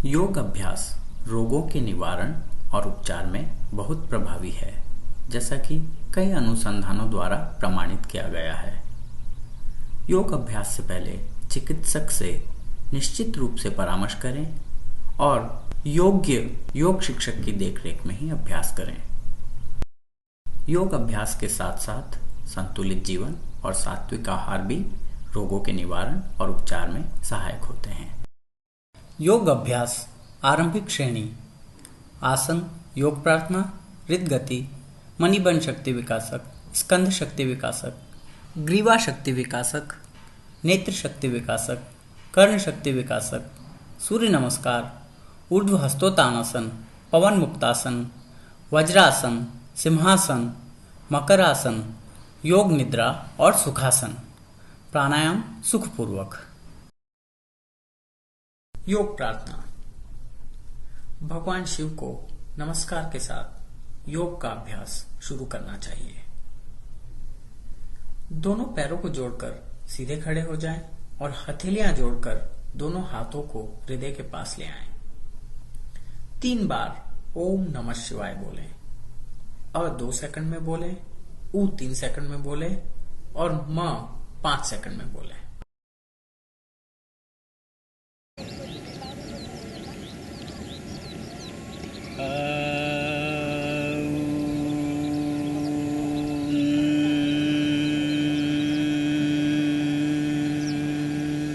योग अभ्यास रोगों के निवारण और उपचार में बहुत प्रभावी है, जैसा कि कई अनुसंधानों द्वारा प्रमाणित किया गया है। योग अभ्यास से पहले चिकित्सक से निश्चित रूप से परामर्श करें और योग्य योग शिक्षक की देखरेख में ही अभ्यास करें। योग अभ्यास के साथ साथ संतुलित जीवन और सात्विक आहार भी रोगों के निवारण और उपचार में सहायक होते हैं। योग अभ्यास आरंभिक श्रेणी: आसन, योग प्रार्थना, हृद गति, मणिबंध शक्ति विकासक, स्कंध शक्ति विकासक, ग्रीवा शक्ति विकासक, नेत्र शक्ति विकासक, कर्ण शक्ति विकासक, सूर्य नमस्कार, ऊर्ध्व हस्तोत्तानासन, पवन मुक्तासन, वज्रासन, सिंहासन, मकरासन, योग निद्रा और सुखासन। प्राणायाम सुखपूर्वक। योग प्रार्थना: भगवान शिव को नमस्कार के साथ योग का अभ्यास शुरू करना चाहिए। दोनों पैरों को जोड़कर सीधे खड़े हो जाएं और हथेलियां जोड़कर दोनों हाथों को हृदय के पास ले आएं। 3 बार ओम नमः शिवाय बोलें। 2 सेकंड में बोलें, ऊ 3 सेकंड में बोलें और म 5 सेकंड में बोलें।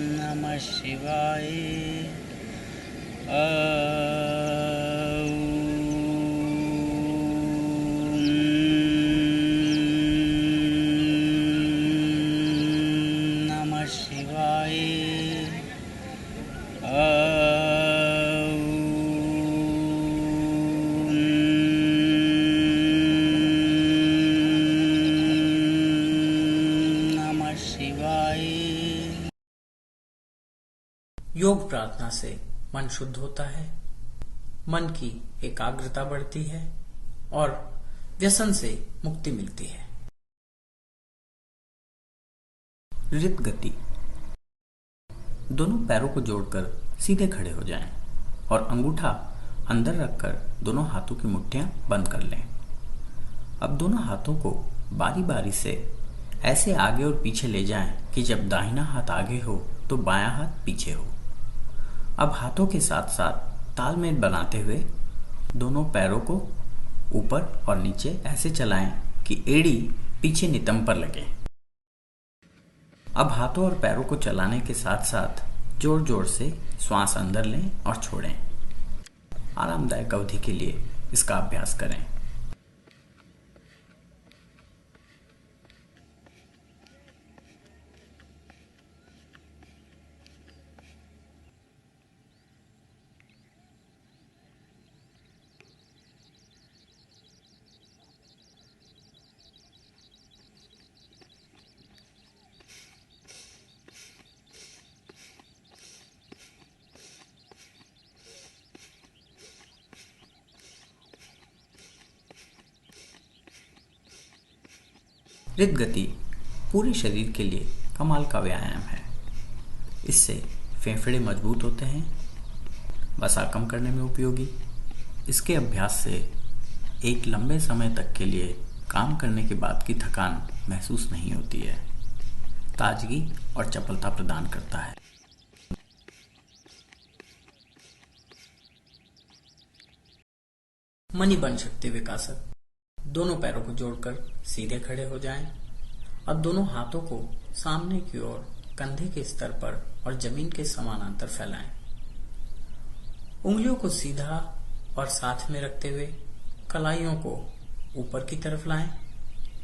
नमः शिवाय। योग प्रार्थना से मन शुद्ध होता है, मन की एकाग्रता बढ़ती है और व्यसन से मुक्ति मिलती है। हृद गति: दोनों पैरों को जोड़कर सीधे खड़े हो जाएं और अंगूठा अंदर रखकर दोनों हाथों की मुट्ठियां बंद कर लें। अब दोनों हाथों को बारी बारी से ऐसे आगे और पीछे ले जाएं कि जब दाहिना हाथ आगे हो तो बायां हाथ पीछे हो। अब हाथों के साथ साथ तालमेल बनाते हुए दोनों पैरों को ऊपर और नीचे ऐसे चलाएं कि एड़ी पीछे नितंब पर लगे। अब हाथों और पैरों को चलाने के साथ साथ जोर जोर से श्वास अंदर लें और छोड़ें। आरामदायक अवधि के लिए इसका अभ्यास करें। हृद गति पूरे शरीर के लिए कमाल का व्यायाम है। इससे फेफड़े मजबूत होते हैं, वसा कम करने में उपयोगी। इसके अभ्यास से एक लंबे समय तक के लिए काम करने के बाद की थकान महसूस नहीं होती है, ताजगी और चपलता प्रदान करता है। मणिबंध शक्ति विकासक: दोनों पैरों को जोड़कर सीधे खड़े हो जाएं। अब दोनों हाथों को सामने की ओर कंधे के स्तर पर और जमीन के समानांतर फैलाएं। उंगलियों को सीधा और साथ में रखते हुए कलाइयों को ऊपर की तरफ लाएं,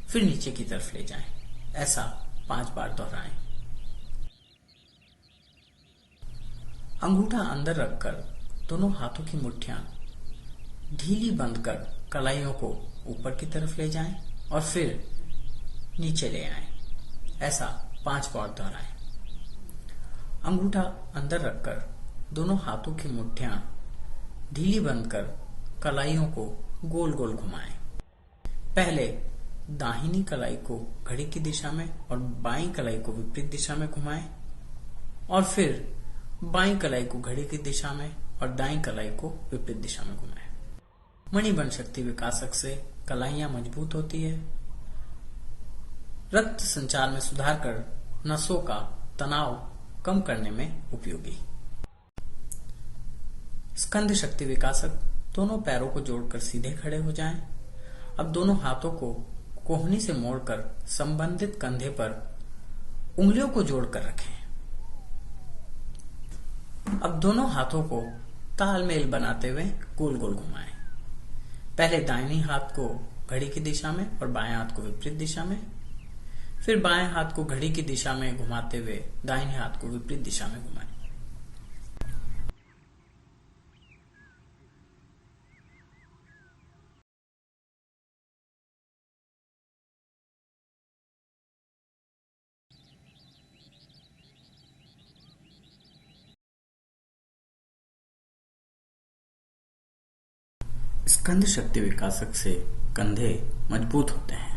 फिर नीचे की तरफ ले जाएं। ऐसा 5 बार दोहराएं। अंगूठा अंदर रखकर दोनों हाथों की मुट्ठियां ढीली बंद कर कलाइयों को ऊपर की तरफ ले जाएं और फिर नीचे ले आएं। ऐसा 5 बार दोहराएं। अंगूठा अंदर रखकर दोनों हाथों की मुट्ठियां ढीली बंद कर कलाइयों को गोल गोल घुमाएं। पहले दाहिनी कलाई को घड़ी की दिशा में और बाईं कलाई को विपरीत दिशा में घुमाएं और फिर बाईं कलाई को घड़ी की दिशा में और दाईं कलाई को विपरीत दिशा में घुमाएं। मणिबंध शक्ति विकासक से कलाइयां मजबूत होती है, रक्त संचार में सुधार कर नसों का तनाव कम करने में उपयोगी। स्कंध शक्ति विकासक, दोनों पैरों को जोड़कर सीधे खड़े हो जाएं। अब दोनों हाथों को कोहनी से मोड़कर संबंधित कंधे पर उंगलियों को जोड़कर रखें। अब दोनों हाथों को तालमेल बनाते हुए गोल गोल घुमाएं। पहले दाहिने हाथ को घड़ी की दिशा में और बाएं हाथ को विपरीत दिशा में, फिर बाएं हाथ को घड़ी की दिशा में घुमाते हुए दाहिने हाथ को विपरीत दिशा में घुमाएं। स्कंध शक्ति विकासक से कंधे मजबूत होते हैं।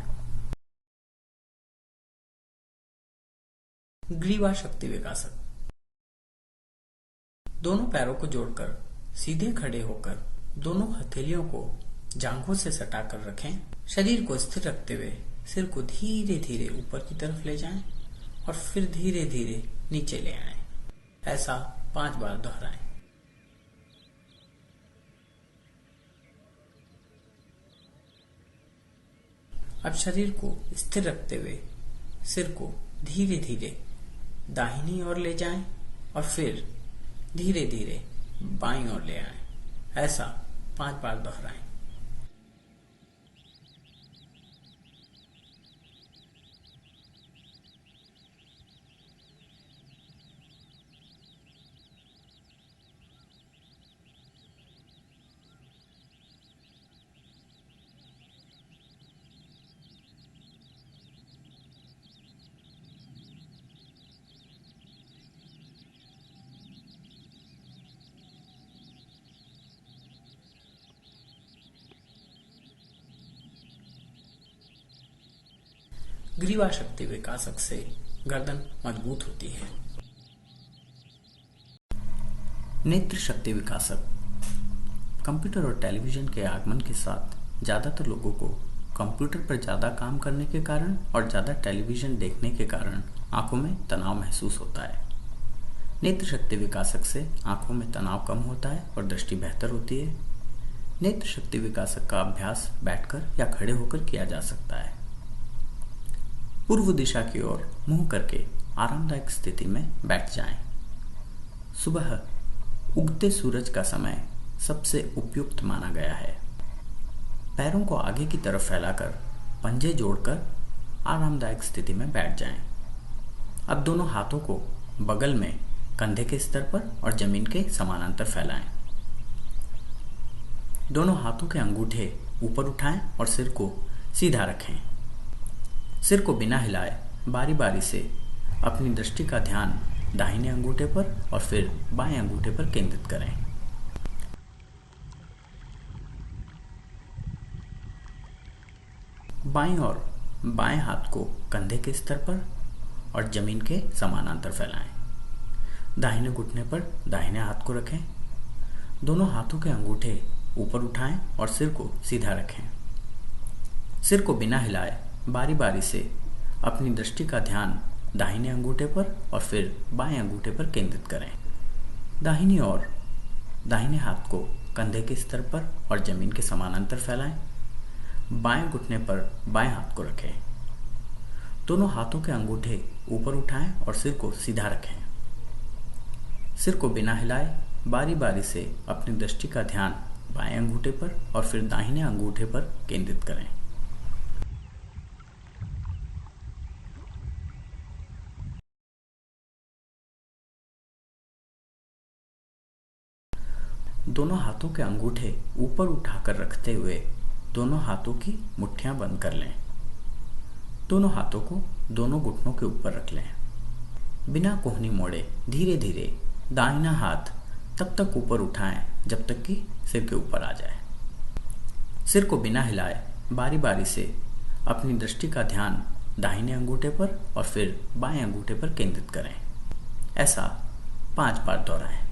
ग्रीवा शक्ति विकासक, दोनों पैरों को जोड़कर सीधे खड़े होकर दोनों हथेलियों को जांघों से सटाकर रखें। शरीर को स्थिर रखते हुए सिर को धीरे धीरे ऊपर की तरफ ले जाएं और फिर धीरे धीरे नीचे ले आएं। ऐसा 5 बार दोहराएं। अब शरीर को स्थिर रखते हुए सिर को धीरे धीरे दाहिनी ओर ले जाएं और फिर धीरे धीरे बाईं ओर ले आएं। ऐसा 5 बार दोहराएं। ग्रीवा शक्ति विकासक से गर्दन मजबूत होती है। नेत्र शक्ति विकासक, कंप्यूटर और टेलीविजन के आगमन के साथ ज्यादातर लोगों को कंप्यूटर पर ज्यादा काम करने के कारण और ज्यादा टेलीविजन देखने के कारण आंखों में तनाव महसूस होता है। नेत्र शक्ति विकासक से आंखों में तनाव कम होता है और दृष्टि बेहतर होती है। नेत्र शक्ति विकासक का अभ्यास बैठकर या खड़े होकर किया जा सकता है। पूर्व दिशा की ओर मुंह करके आरामदायक स्थिति में बैठ जाएं। सुबह उगते सूरज का समय सबसे उपयुक्त माना गया है। पैरों को आगे की तरफ फैलाकर पंजे जोड़कर आरामदायक स्थिति में बैठ जाएं। अब दोनों हाथों को बगल में कंधे के स्तर पर और जमीन के समानांतर फैलाएं। दोनों हाथों के अंगूठे ऊपर उठाएं और सिर को सीधा रखें। सिर को बिना हिलाए बारी बारी से अपनी दृष्टि का ध्यान दाहिने अंगूठे पर और फिर बाएं अंगूठे पर केंद्रित करें। बाईं और बाएं हाथ को कंधे के स्तर पर और जमीन के समानांतर फैलाएं। दाहिने घुटने पर दाहिने हाथ को रखें। दोनों हाथों के अंगूठे ऊपर उठाएं और सिर को सीधा रखें। सिर को बिना हिलाए बारी बारी से अपनी दृष्टि का ध्यान दाहिने अंगूठे पर और फिर बाएं अंगूठे पर केंद्रित करें। दाहिनी ओर दाहिने हाथ को कंधे के स्तर पर और जमीन के समानांतर फैलाएं। बाएं घुटने पर बाएं हाथ को रखें। दोनों हाथों के अंगूठे ऊपर उठाएं और सिर को सीधा रखें। सिर को बिना हिलाए बारी बारी से अपनी दृष्टि का ध्यान बाएं अंगूठे पर और फिर दाहिने अंगूठे पर केंद्रित करें। दोनों हाथों के अंगूठे ऊपर उठाकर रखते हुए दोनों हाथों की मुट्ठियां बंद कर लें। दोनों हाथों को दोनों घुटनों के ऊपर रख लें। बिना कोहनी मोड़े धीरे धीरे दाहिना हाथ तब तक ऊपर उठाएं जब तक कि सिर के ऊपर आ जाए। सिर को बिना हिलाए बारी बारी से अपनी दृष्टि का ध्यान दाहिने अंगूठे पर और फिर बाएं अंगूठे पर केंद्रित करें। ऐसा 5 बार दोहराएं।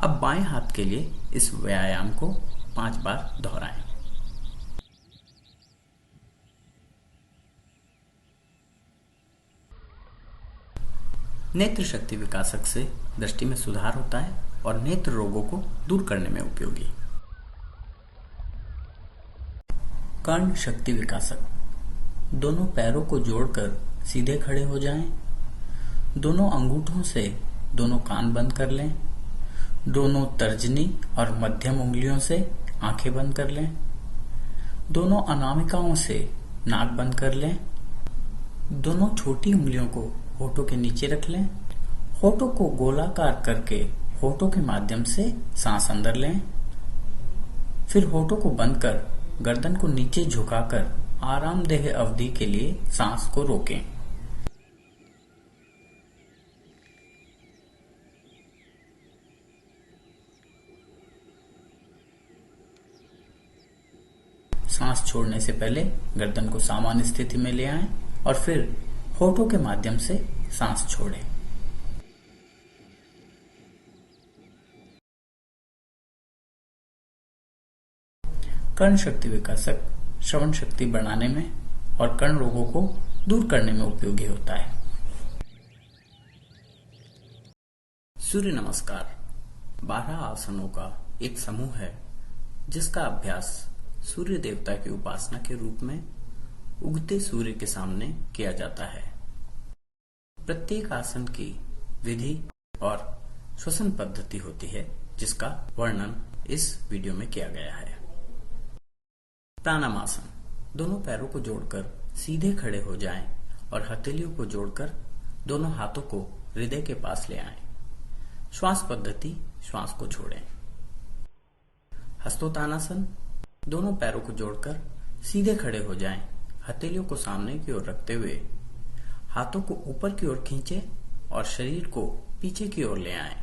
अब बाएं हाथ के लिए इस व्यायाम को 5 बार दोहराएं। नेत्र शक्ति विकासक से दृष्टि में सुधार होता है और नेत्र रोगों को दूर करने में उपयोगी। कर्ण शक्ति विकासक। दोनों पैरों को जोड़कर सीधे खड़े हो जाएं। दोनों अंगूठों से दोनों कान बंद कर लें। दोनों तर्जनी और मध्यम उंगलियों से आंखें बंद कर लें। दोनों अनामिकाओं से नाक बंद कर लें। दोनों छोटी उंगलियों को होठों के नीचे रख लें। होठों को गोलाकार करके होठों के माध्यम से सांस अंदर लें। फिर होठों को बंद कर गर्दन को नीचे झुकाकर आरामदेह अवधि के लिए सांस को रोकें। सांस छोड़ने से पहले गर्दन को सामान्य स्थिति में ले आएं और फिर होठों के माध्यम से सांस छोड़ें। कर्ण शक्ति विकासक श्रवण शक्ति बढ़ाने में और कर्ण रोगों को दूर करने में उपयोगी होता है। सूर्य नमस्कार 12 आसनों का एक समूह है जिसका अभ्यास सूर्य देवता की उपासना के रूप में उगते सूर्य के सामने किया जाता है। प्रत्येक आसन की विधि और श्वसन पद्धति होती है जिसका वर्णन इस वीडियो में किया गया है। प्राणायामासन। दोनों पैरों को जोड़कर सीधे खड़े हो जाएं और हथेलियों को जोड़कर दोनों हाथों को हृदय के पास ले आएं। श्वास पद्धति, श्वास को छोड़ें। हस्तोत्तानासन। दोनों पैरों को जोड़कर सीधे खड़े हो जाएं। हथेलियों को सामने की ओर रखते हुए हाथों को ऊपर की ओर खींचें और शरीर को पीछे की ओर ले आएं।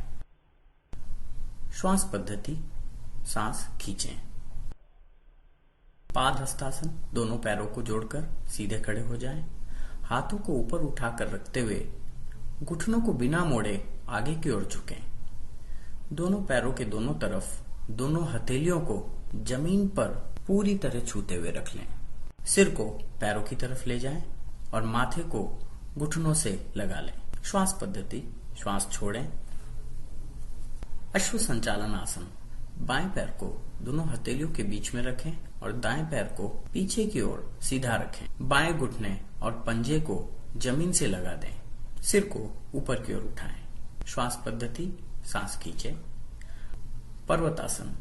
श्वास पद्धति, सांस खींचें। पाद हस्तासन। दोनों पैरों को जोड़कर सीधे खड़े हो जाएं। हाथों को ऊपर उठाकर रखते हुए घुटनों को बिना मोड़े आगे की ओर झुकें। दोनों पैरों के दोनों तरफ दोनों हथेलियों को जमीन पर पूरी तरह छूते हुए रख लें। सिर को पैरों की तरफ ले जाएं और माथे को घुटनों से लगा लें। श्वास पद्धति, श्वास छोड़ें। अश्व संचालन आसन। बाएं पैर को दोनों हथेलियों के बीच में रखें और दाएं पैर को पीछे की ओर सीधा रखें। बाएं घुटने और पंजे को जमीन से लगा दें। सिर को ऊपर की ओर उठाएं। श्वास पद्धति, सांस खींचें। पर्वतासन।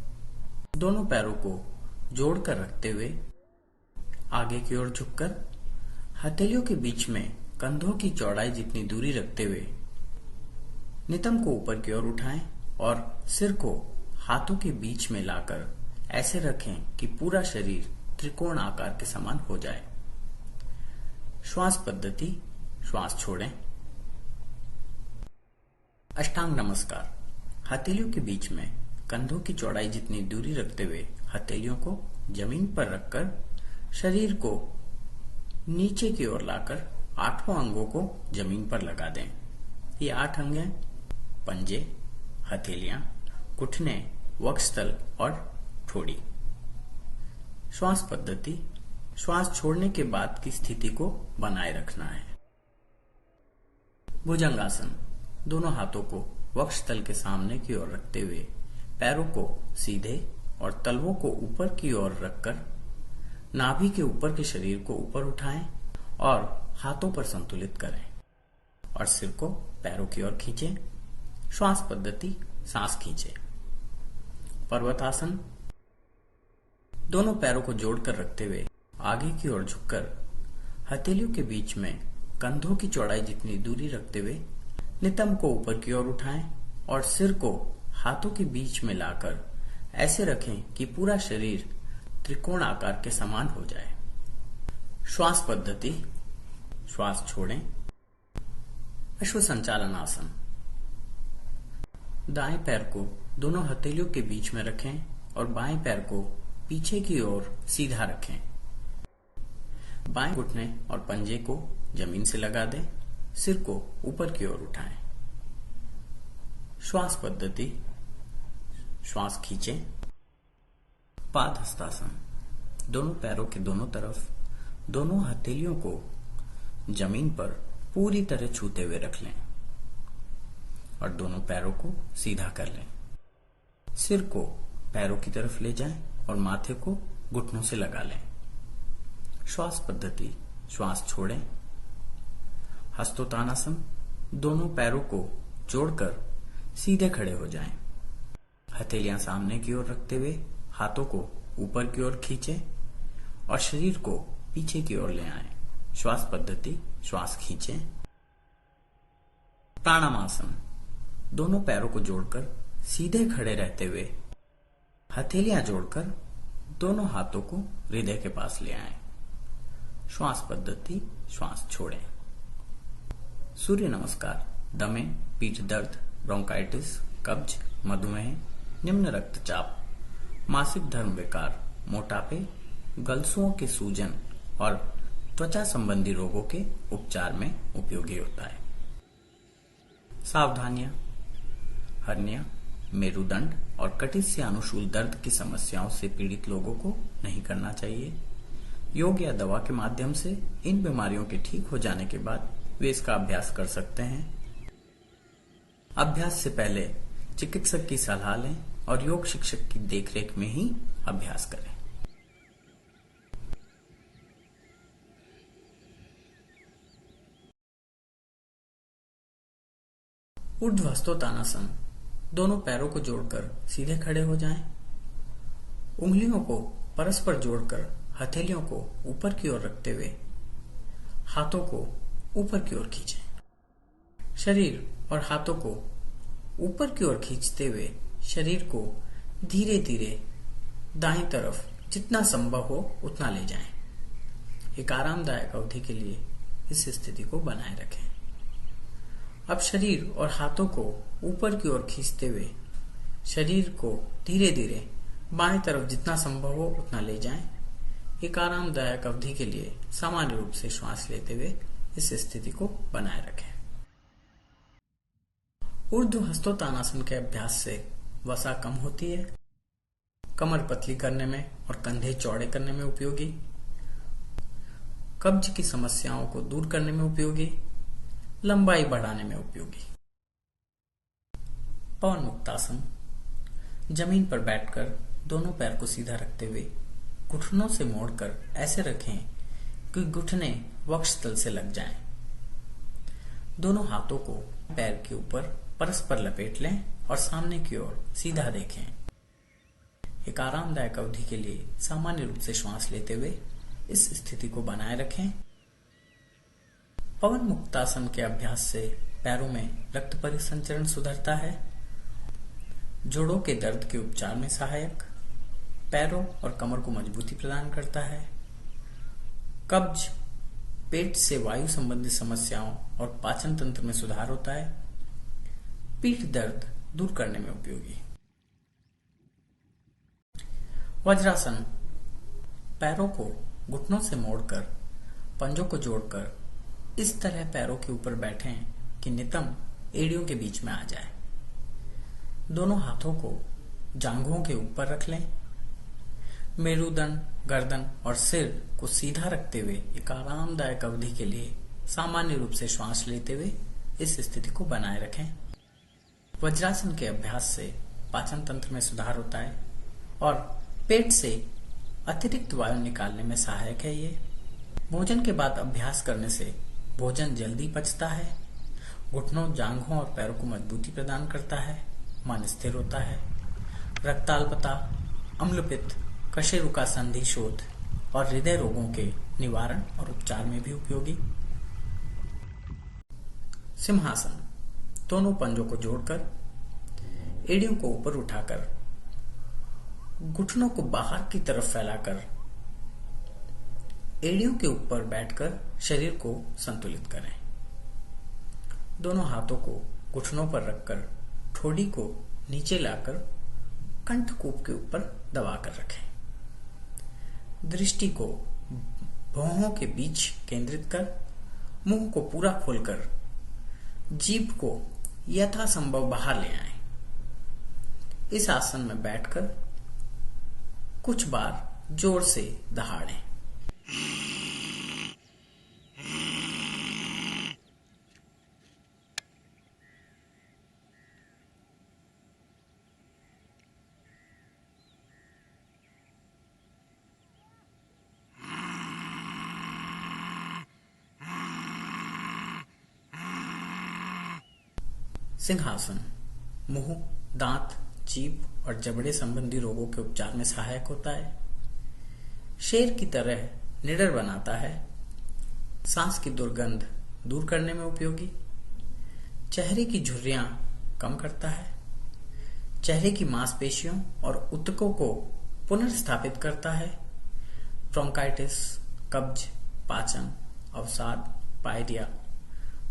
दोनों पैरों को जोड़कर रखते हुए आगे की ओर झुककर हथेलियों के बीच में कंधों की चौड़ाई जितनी दूरी रखते हुए नितंब को ऊपर की ओर उठाएं और सिर को हाथों के बीच में लाकर ऐसे रखें कि पूरा शरीर त्रिकोण आकार के समान हो जाए। श्वास पद्धति, श्वास छोड़ें। अष्टांग नमस्कार। हथेलियों के बीच में कंधों की चौड़ाई जितनी दूरी रखते हुए हथेलियों को जमीन पर रखकर शरीर को नीचे की ओर लाकर 8 अंगों को जमीन पर लगा दें। ये 8 अंग हैं: पंजे, हथेलियां, घुटने, वक्षस्थल और ठोड़ी। श्वास पद्धति, श्वास छोड़ने के बाद की स्थिति को बनाए रखना है। भुजंगासन। दोनों हाथों को वक्षस्थल के सामने की ओर रखते हुए पैरों को सीधे और तलवों को ऊपर की ओर रखकर नाभि के ऊपर के शरीर को ऊपर उठाएं और हाथों पर संतुलित करें और सिर को पैरों की ओर खींचें। श्वास पद्धति, सांस खींचें। पर्वतासन। दोनों पैरों को जोड़कर रखते हुए आगे की ओर झुककर हथेलियों के बीच में कंधों की चौड़ाई जितनी दूरी रखते हुए नितंब को ऊपर की ओर उठाएं और सिर को हाथों के बीच में लाकर ऐसे रखें कि पूरा शरीर त्रिकोण आकार के समान हो जाए। श्वास पद्धति, श्वास छोड़ें। अश्व संचालन आसन। दाएं पैर को दोनों हथेलियों के बीच में रखें और बाएं पैर को पीछे की ओर सीधा रखें। बाएं घुटने और पंजे को जमीन से लगा दें। सिर को ऊपर की ओर उठाएं। श्वास पद्धति, श्वास खींचें। पाद हस्तासन। दोनों पैरों के दोनों तरफ दोनों हथेलियों को जमीन पर पूरी तरह छूते हुए रख लें और दोनों पैरों को सीधा कर लें। सिर को पैरों की तरफ ले जाएं और माथे को घुटनों से लगा लें। श्वास पद्धति, श्वास छोड़ें। हस्तोत्तानासन। दोनों पैरों को जोड़कर सीधे खड़े हो जाएं। हथेलियां सामने की ओर रखते हुए हाथों को ऊपर की ओर खींचें और शरीर को पीछे की ओर ले आएं। श्वास पद्धति, श्वास खींचें। प्राणायामासन। दोनों पैरों को जोड़कर सीधे खड़े रहते हुए हथेलियां जोड़कर दोनों हाथों को हृदय के पास ले आएं। श्वास पद्धति, श्वास छोड़ें। सूर्य नमस्कार। दमे, पीठ दर्द, ब्रोंकाइटिस, कब्ज, मधुमेह, निम्न रक्तचाप, मासिक धर्म विकार, मोटापे, गलसुओं के सूजन और त्वचा संबंधी रोगों के उपचार में उपयोगी होता है। सावधानियां। हर्निया, मेरुदंड और कटिस से अनुशूल दर्द की समस्याओं से पीड़ित लोगों को नहीं करना चाहिए। योग या दवा के माध्यम से इन बीमारियों के ठीक हो जाने के बाद वे इसका अभ्यास कर सकते हैं। अभ्यास से पहले चिकित्सक की सलाह लें और योग शिक्षक की देखरेख में ही अभ्यास करें। ऊर्ध्व हस्तोत्तानासन। दोनों पैरों को जोड़कर सीधे खड़े हो जाएं। उंगलियों को परस्पर जोड़कर हथेलियों को ऊपर की ओर रखते हुए हाथों को ऊपर की ओर खींचें। शरीर और हाथों को ऊपर की ओर खींचते हुए शरीर को धीरे धीरे दाईं तरफ जितना संभव हो उतना ले जाएं। एक आरामदायक अवधि के लिए इस स्थिति को बनाए रखें। अब शरीर और हाथों को ऊपर की ओर खींचते हुए शरीर को धीरे धीरे बाएं तरफ जितना संभव हो उतना ले जाएं। एक आरामदायक अवधि के लिए सामान्य रूप से श्वास लेते हुए इस स्थिति को बनाए रखें। ऊर्ध्व हस्तोत्तानासन के अभ्यास से वसा कम होती है, कमर पतली करने में और कंधे चौड़े करने में उपयोगी, कब्ज की समस्याओं को दूर करने में उपयोगी, लंबाई बढ़ाने में उपयोगी। पवन मुक्तासन। जमीन पर बैठकर दोनों पैर को सीधा रखते हुए घुटनों से मोड़कर ऐसे रखें कि घुटने वक्षस्थल से लग जाएं। दोनों हाथों को पैर के ऊपर परस्पर लपेट लें और सामने की ओर सीधा देखें। एक आरामदायक अवधि के लिए सामान्य रूप से श्वास लेते हुए इस स्थिति को बनाए रखें। पवन मुक्तासन के अभ्यास से पैरों में रक्त परिसंचरण सुधरता है, जोड़ों के दर्द के उपचार में सहायक, पैरों और कमर को मजबूती प्रदान करता है, कब्ज, पेट से वायु संबंधी समस्याओं और पाचन तंत्र में सुधार होता है, पीठ दर्द दूर करने में उपयोगी। वज्रासन। पैरों को घुटनों से मोड़कर पंजों को जोड़कर इस तरह पैरों के ऊपर बैठें कि नितंब एड़ियों के बीच में आ जाए। दोनों हाथों को जांघों के ऊपर रख लें। मेरुदंड, गर्दन और सिर को सीधा रखते हुए एक आरामदायक अवधि के लिए सामान्य रूप से श्वास लेते हुए इस स्थिति को बनाए रखें। वज्रासन के अभ्यास से पाचन तंत्र में सुधार होता है और पेट से अतिरिक्त वायु निकालने में सहायक है। ये भोजन के बाद अभ्यास करने से भोजन जल्दी पचता है, घुटनों, जांघों और पैरों को मजबूती प्रदान करता है, मन स्थिर होता है, रक्ताल्पता, अम्लपित्त, कशेरुका संधि शोध और हृदय रोगों के निवारण और उपचार में भी उपयोगी। सिंहासन। दोनों पंजों को जोड़कर एड़ियों को ऊपर उठाकर घुटनों को बाहर की तरफ फैलाकर एड़ियों के ऊपर बैठकर शरीर को संतुलित करें। दोनों हाथों को घुटनों पर रखकर ठोड़ी को नीचे लाकर कंठकूप के ऊपर दबाकर रखें। दृष्टि को भौहों के बीच केंद्रित कर मुंह को पूरा खोलकर जीभ को यथासंभव बाहर ले आएं। इस आसन में बैठकर कुछ बार जोर से दहाड़ें। सिंहासन मुंह, दांत, जीभ और जबड़े संबंधी रोगों के उपचार में सहायक होता है। शेर की तरह निडर बनाता है। सांस की दुर्गंध दूर करने में उपयोगी। चेहरे की झुर्रियां कम करता है। चेहरे की मांसपेशियों और ऊतकों को पुनर्स्थापित करता है। ब्रोंकाइटिस, कब्ज, पाचन, अवसाद, पायरिया,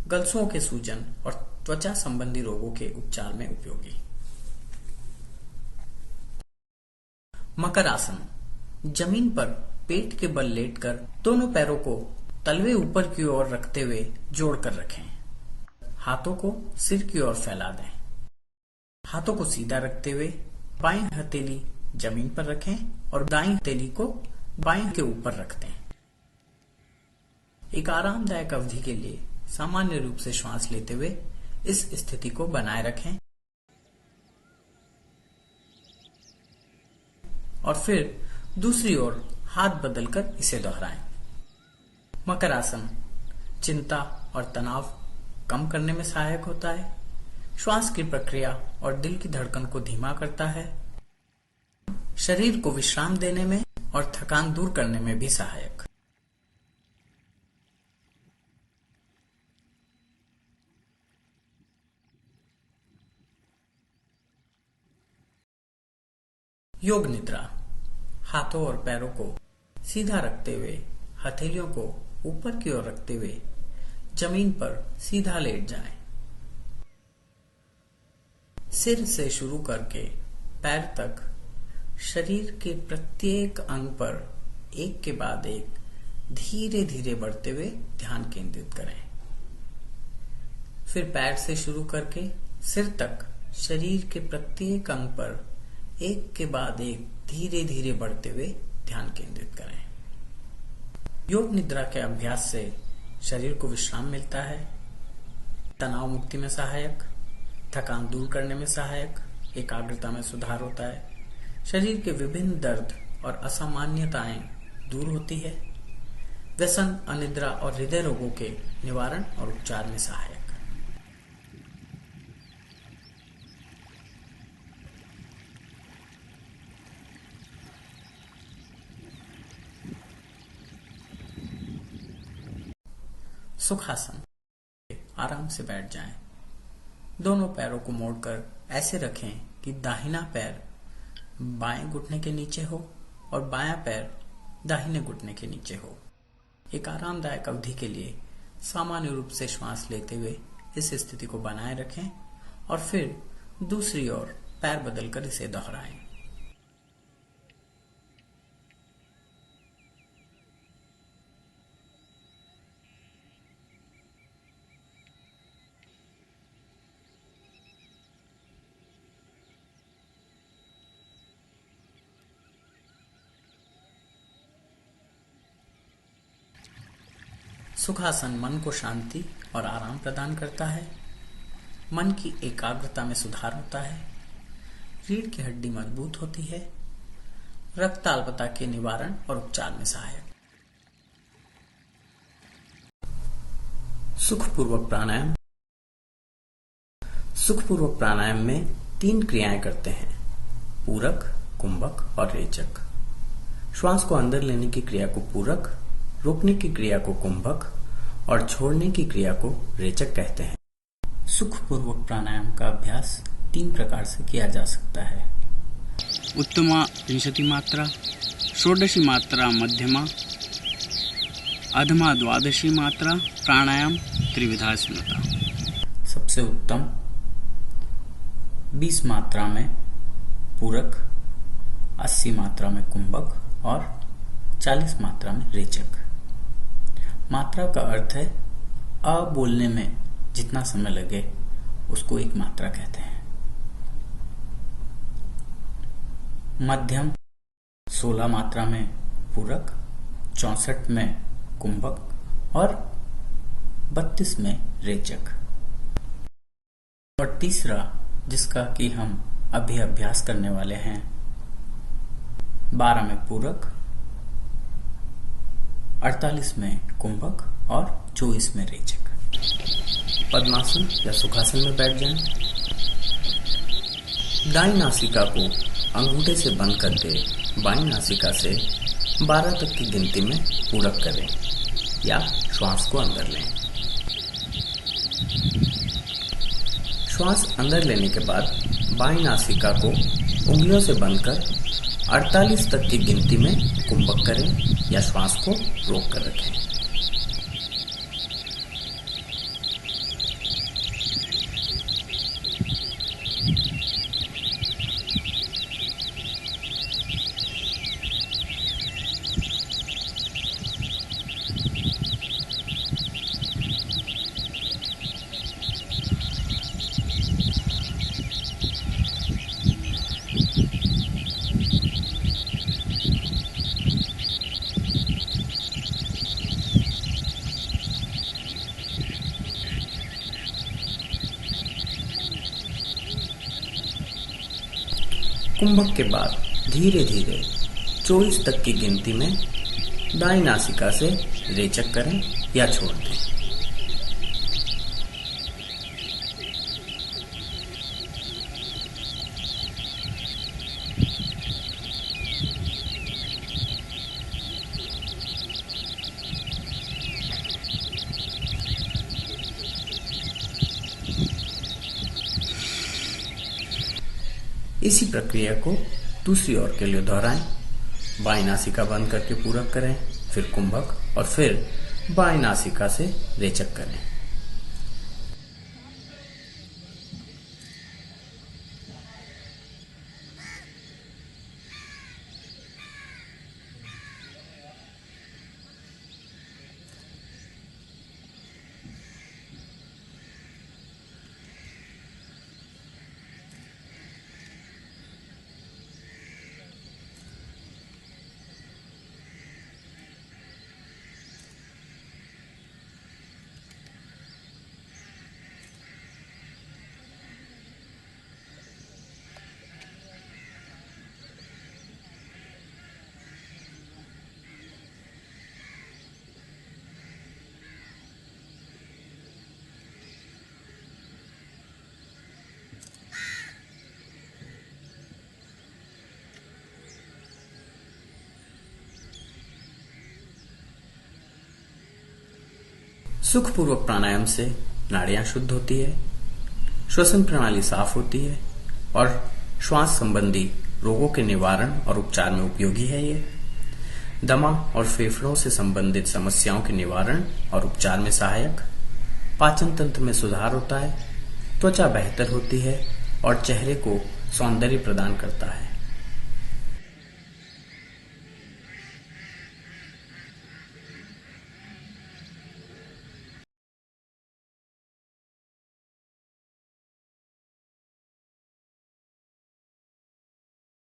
गलसुओं के सूजन और त्वचा संबंधी रोगों के उपचार में उपयोगी। मकर आसन जमीन पर पेट के बल लेटकर दोनों पैरों को तलवे ऊपर की ओर रखते हुए जोड़कर रखें। हाथों को सिर की ओर फैला दें। हाथों को सीधा रखते हुए बाईं हथेली जमीन पर रखें और दाईं हथेली को बाईं के ऊपर रख दें। एक आरामदायक अवधि के लिए सामान्य रूप से श्वास लेते हुए इस स्थिति को बनाए रखें और फिर दूसरी ओर हाथ बदलकर इसे दोहराएं। मकर आसन चिंता और तनाव कम करने में सहायक होता है। श्वास की प्रक्रिया और दिल की धड़कन को धीमा करता है। शरीर को विश्राम देने में और थकान दूर करने में भी सहायक। योग निद्रा हाथों और पैरों को सीधा रखते हुए हथेलियों को ऊपर की ओर रखते हुए जमीन पर सीधा लेट जाएं। सिर से शुरू करके पैर तक शरीर के प्रत्येक अंग पर एक के बाद एक धीरे धीरे बढ़ते हुए ध्यान केंद्रित करें। फिर पैर से शुरू करके सिर तक शरीर के प्रत्येक अंग पर एक के बाद एक धीरे धीरे बढ़ते हुए ध्यान केंद्रित करें। योग निद्रा के अभ्यास से शरीर को विश्राम मिलता है, तनाव मुक्ति में सहायक, थकान दूर करने में सहायक, एकाग्रता में सुधार होता है, शरीर के विभिन्न दर्द और असामान्यताएं दूर होती है, व्यसन, अनिद्रा और हृदय रोगों के निवारण और उपचार में सहायक। सुखासन आराम से बैठ जाएं। दोनों पैरों को मोड़कर ऐसे रखें कि दाहिना पैर बाएं घुटने के नीचे हो और बायां पैर दाहिने घुटने के नीचे हो। एक आरामदायक अवधि के लिए सामान्य रूप से श्वास लेते हुए इस स्थिति को बनाए रखें और फिर दूसरी ओर पैर बदलकर इसे दोहराएं। सुखासन मन को शांति और आराम प्रदान करता है, मन की एकाग्रता में सुधार होता है, रीढ़ की हड्डी मजबूत होती है, रक्त अल्पता के निवारण और उपचार में सहायक। सुखपूर्वक प्राणायाम। सुखपूर्वक प्राणायाम में 3 क्रियाएं करते हैं: पूरक, कुंभक और रेचक। श्वास को अंदर लेने की क्रिया को पूरक, रोकने की क्रिया को कुंभक और छोड़ने की क्रिया को रेचक कहते हैं। सुखपूर्वक प्राणायाम का अभ्यास 3 प्रकार से किया जा सकता है: उत्तमा 50 मात्रा, षोडशी मात्रा मध्यमा, अधमा 12 मात्रा प्राणायाम त्रिविधा स्मृता। सबसे उत्तम 20 मात्रा में पूरक, 80 मात्रा में कुंभक और 40 मात्रा में रेचक। मात्रा का अर्थ है अ बोलने में जितना समय लगे उसको एक मात्रा कहते हैं। मध्यम 16 मात्रा में पूरक, 64 में कुंभक और 32 में रेचक। और तीसरा जिसका कि हम अभी अभ्यास करने वाले हैं, 12 में पूरक, 48 में कुंभक और 24 में रेचक। पद्मासन या सुखासन में बैठ जाएं। दाईं नासिका को अंगूठे से बंद करके बाईं नासिका से 12 तक की गिनती में पूरक करें या श्वास को अंदर लें। श्वास अंदर लेने के बाद बाईं नासिका को उंगलियों से बंद कर 48 तक की गिनती में कुंभक करें या श्वास को रोक कर रखें। कुंभक के बाद धीरे धीरे 24 तक की गिनती में दाईं नासिका से रेचक करें या छोड़ दें। इसी प्रक्रिया को दूसरी ओर के लिए दोहराएं। बाईं नासिका बंद करके पूरक करें, फिर कुंभक और फिर बाईं नासिका से रेचक करें। सुखपूर्वक प्राणायाम से नाड़ियां शुद्ध होती है, श्वसन प्रणाली साफ होती है और श्वास संबंधी रोगों के निवारण और उपचार में उपयोगी है। ये दमा और फेफड़ों से संबंधित समस्याओं के निवारण और उपचार में सहायक, पाचन तंत्र में सुधार होता है, त्वचा बेहतर होती है और चेहरे को सौंदर्य प्रदान करता है।